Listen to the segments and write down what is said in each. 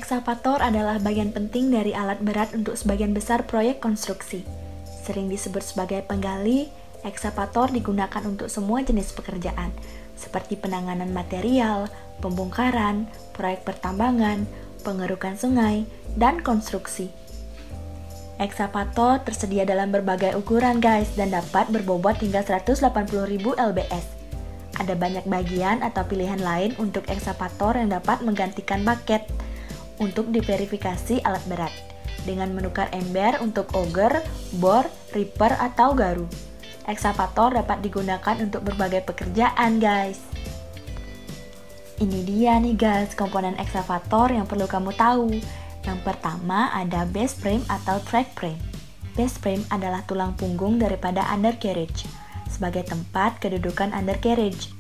Ekskavator adalah bagian penting dari alat berat untuk sebagian besar proyek konstruksi. Sering disebut sebagai penggali, ekskavator digunakan untuk semua jenis pekerjaan, seperti penanganan material, pembongkaran, proyek pertambangan, pengerukan sungai, dan konstruksi. Ekskavator tersedia dalam berbagai ukuran guys dan dapat berbobot hingga 180.000 lbs. Ada banyak bagian atau pilihan lain untuk ekskavator yang dapat menggantikan bucket untuk diverifikasi alat berat dengan menukar ember untuk auger, bor, ripper, atau garu. Ekskavator dapat digunakan untuk berbagai pekerjaan guys. Ini dia nih guys komponen ekskavator yang perlu kamu tahu. Yang pertama ada base frame atau track frame. Base frame adalah tulang punggung daripada undercarriage sebagai tempat kedudukan undercarriage.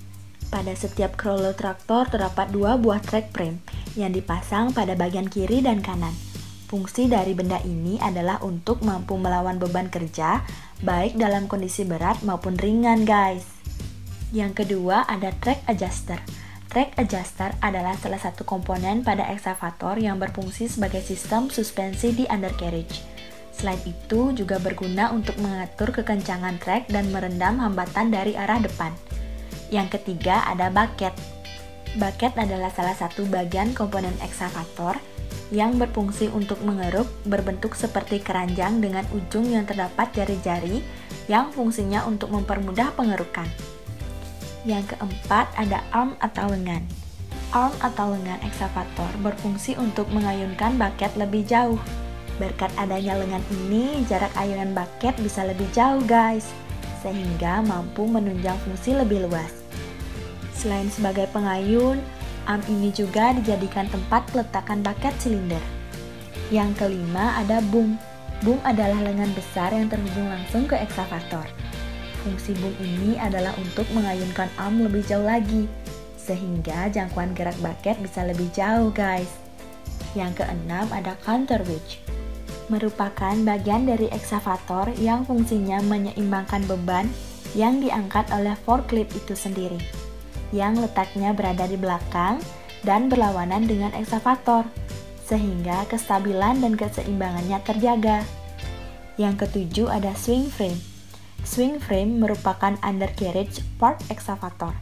Pada setiap crawler traktor terdapat 2 buah track frame yang dipasang pada bagian kiri dan kanan. Fungsi dari benda ini adalah untuk mampu melawan beban kerja, baik dalam kondisi berat maupun ringan guys. Yang kedua ada track adjuster. Track adjuster adalah salah satu komponen pada ekskavator yang berfungsi sebagai sistem suspensi di undercarriage. Selain itu juga berguna untuk mengatur kekencangan trek dan merendam hambatan dari arah depan. Yang ketiga ada bucket. Bucket adalah salah satu bagian komponen ekskavator yang berfungsi untuk mengeruk, berbentuk seperti keranjang dengan ujung yang terdapat jari-jari yang fungsinya untuk mempermudah pengerukan. Yang keempat ada arm atau lengan. Arm atau lengan ekskavator berfungsi untuk mengayunkan bucket lebih jauh. Berkat adanya lengan ini, jarak ayunan bucket bisa lebih jauh guys, sehingga mampu menunjang fungsi lebih luas. Selain sebagai pengayun, arm ini juga dijadikan tempat peletakan bucket silinder. Yang kelima ada boom. Boom adalah lengan besar yang terhubung langsung ke ekskavator. Fungsi boom ini adalah untuk mengayunkan arm lebih jauh lagi, sehingga jangkauan gerak bucket bisa lebih jauh guys. Yang keenam ada counterweight. Merupakan bagian dari ekskavator yang fungsinya menyeimbangkan beban yang diangkat oleh forklift itu sendiri, yang letaknya berada di belakang dan berlawanan dengan ekskavator, sehingga kestabilan dan keseimbangannya terjaga. Yang ketujuh ada swing frame. Swing frame merupakan undercarriage part ekskavator,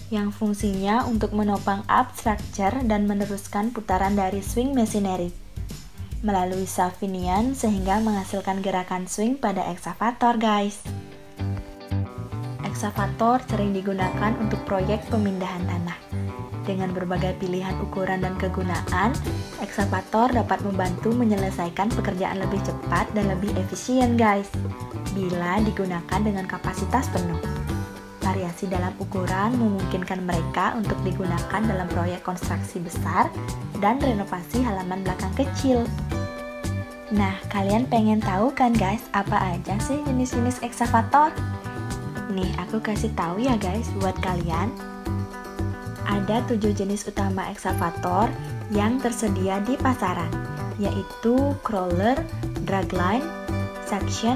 yang fungsinya untuk menopang up structure dan meneruskan putaran dari swing machinery melalui savinian sehingga menghasilkan gerakan swing pada ekskavator guys. Ekskavator sering digunakan untuk proyek pemindahan tanah. Dengan berbagai pilihan ukuran dan kegunaan, ekskavator dapat membantu menyelesaikan pekerjaan lebih cepat dan lebih efisien guys, bila digunakan dengan kapasitas penuh. Variasi dalam ukuran memungkinkan mereka untuk digunakan dalam proyek konstruksi besar dan renovasi halaman belakang kecil. Nah, kalian pengen tahu kan guys, apa aja sih jenis-jenis ekskavator? Nih, aku kasih tahu ya guys buat kalian. Ada 7 jenis utama ekskavator yang tersedia di pasaran, yaitu crawler, dragline, suction,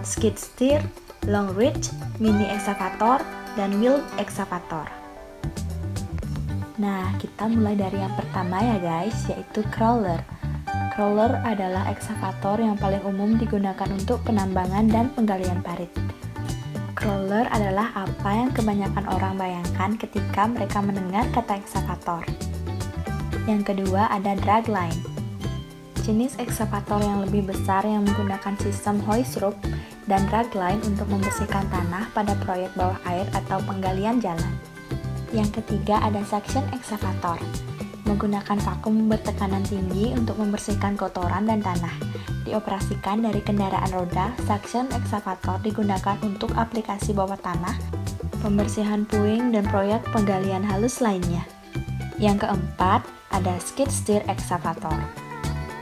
skid steer, long reach, mini ekskavator, dan wheel ekskavator. Nah, kita mulai dari yang pertama ya guys, yaitu crawler. Crawler adalah ekskavator yang paling umum digunakan untuk penambangan dan penggalian parit. Crawler adalah apa yang kebanyakan orang bayangkan ketika mereka mendengar kata ekskavator. Yang kedua ada dragline. Jenis ekskavator yang lebih besar yang menggunakan sistem hoist rope dan dragline untuk membersihkan tanah pada proyek bawah air atau penggalian jalan. Yang ketiga ada suction ekskavator. Menggunakan vakum bertekanan tinggi untuk membersihkan kotoran dan tanah. Dioperasikan dari kendaraan roda, suction excavator digunakan untuk aplikasi bawah tanah, pembersihan puing, dan proyek penggalian halus lainnya. Yang keempat, ada skid steer excavator.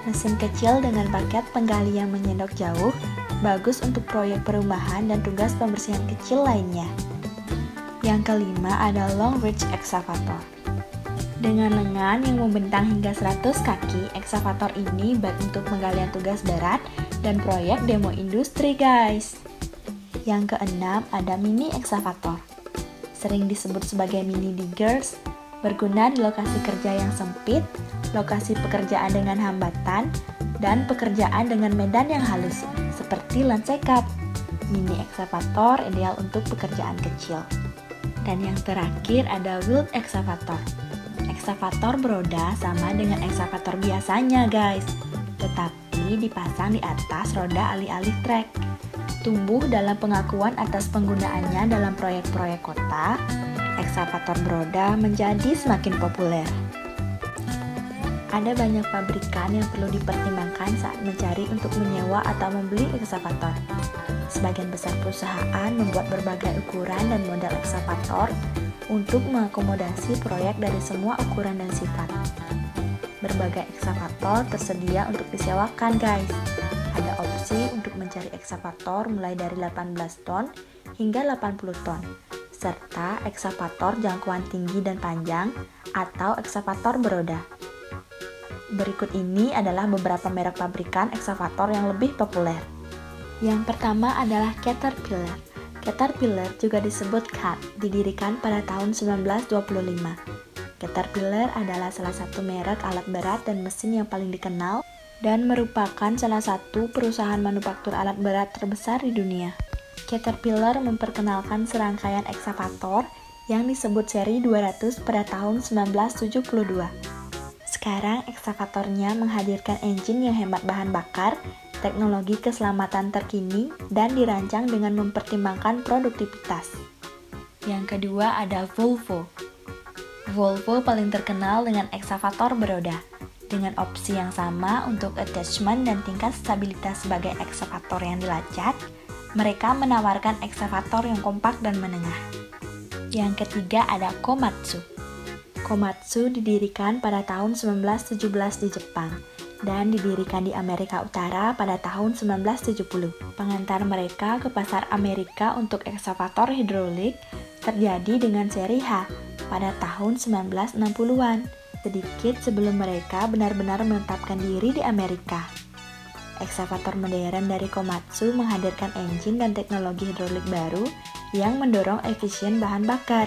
Mesin kecil dengan paket penggali yang menyendok jauh, bagus untuk proyek perumahan dan tugas pembersihan kecil lainnya. Yang kelima, ada long reach excavator. Dengan lengan yang membentang hingga 100 kaki, ekskavator ini baik untuk penggalian tugas berat dan proyek demo industri guys. Yang keenam ada mini ekskavator. Sering disebut sebagai mini diggers, berguna di lokasi kerja yang sempit, lokasi pekerjaan dengan hambatan, dan pekerjaan dengan medan yang halus, seperti lansekap. Mini ekskavator ideal untuk pekerjaan kecil. Dan yang terakhir ada wheeled excavator. Ekskavator beroda sama dengan ekskavator biasanya guys, tetapi dipasang di atas roda alih-alih trek. Tumbuh dalam pengakuan atas penggunaannya dalam proyek-proyek kota, ekskavator beroda menjadi semakin populer. Ada banyak pabrikan yang perlu dipertimbangkan saat mencari untuk menyewa atau membeli ekskavator. Sebagian besar perusahaan membuat berbagai ukuran dan model ekskavator untuk mengakomodasi proyek dari semua ukuran dan sifat. Berbagai ekskavator tersedia untuk disewakan guys. Ada opsi untuk mencari ekskavator mulai dari 18 ton hingga 80 ton, serta ekskavator jangkauan tinggi dan panjang atau ekskavator beroda. Berikut ini adalah beberapa merek pabrikan ekskavator yang lebih populer. Yang pertama adalah Caterpillar. Caterpillar juga disebut CAT, didirikan pada tahun 1925. Caterpillar adalah salah satu merek alat berat dan mesin yang paling dikenal dan merupakan salah satu perusahaan manufaktur alat berat terbesar di dunia. Caterpillar memperkenalkan serangkaian ekskavator yang disebut seri 200 pada tahun 1972. Sekarang ekskavatornya menghadirkan engine yang hemat bahan bakar, teknologi keselamatan terkini, dan dirancang dengan mempertimbangkan produktivitas. Yang kedua ada Volvo. Volvo paling terkenal dengan ekskavator beroda, dengan opsi yang sama untuk attachment dan tingkat stabilitas sebagai ekskavator yang dilacak. Mereka menawarkan ekskavator yang kompak dan menengah. Yang ketiga ada Komatsu. Komatsu didirikan pada tahun 1917 di Jepang dan didirikan di Amerika Utara pada tahun 1970. Pengantar mereka ke pasar Amerika untuk ekskavator hidrolik terjadi dengan seri H pada tahun 1960-an, sedikit sebelum mereka benar-benar menetapkan diri di Amerika. Ekskavator modern dari Komatsu menghadirkan engine dan teknologi hidrolik baru yang mendorong efisien bahan bakar.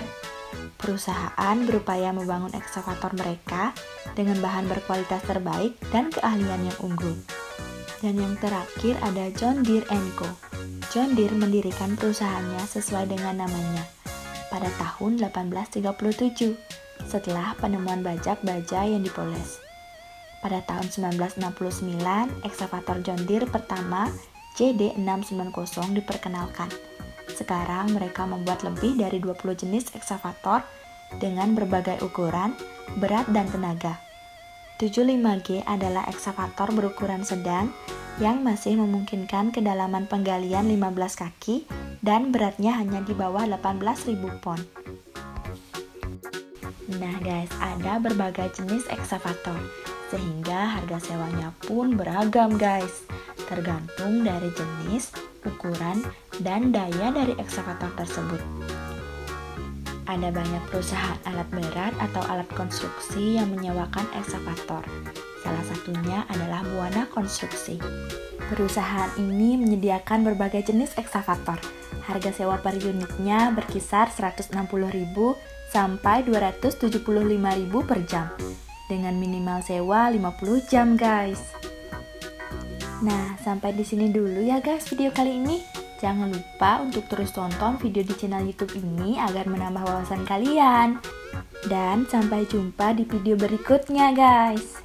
Perusahaan berupaya membangun ekskavator mereka dengan bahan berkualitas terbaik dan keahlian yang unggul. Dan yang terakhir ada John Deere & Co. John Deere mendirikan perusahaannya sesuai dengan namanya pada tahun 1837 setelah penemuan bajak baja yang dipoles. Pada tahun 1969, ekskavator John Deere pertama JD690 diperkenalkan. Sekarang mereka membuat lebih dari 20 jenis ekskavator dengan berbagai ukuran, berat, dan tenaga. 75G adalah ekskavator berukuran sedang yang masih memungkinkan kedalaman penggalian 15 kaki dan beratnya hanya di bawah 18.000 pon. Nah guys, ada berbagai jenis ekskavator, sehingga harga sewanya pun beragam guys, tergantung dari jenis, ukuran, dan daya dari ekskavator tersebut. Ada banyak perusahaan alat berat atau alat konstruksi yang menyewakan ekskavator. Salah satunya adalah Buana Konstruksi. Perusahaan ini menyediakan berbagai jenis ekskavator. Harga sewa per unitnya berkisar 160.000 sampai 275.000 per jam, dengan minimal sewa 50 jam guys. Nah, sampai di sini dulu ya guys video kali ini. Jangan lupa untuk terus tonton video di channel YouTube ini agar menambah wawasan kalian. Dan sampai jumpa di video berikutnya guys.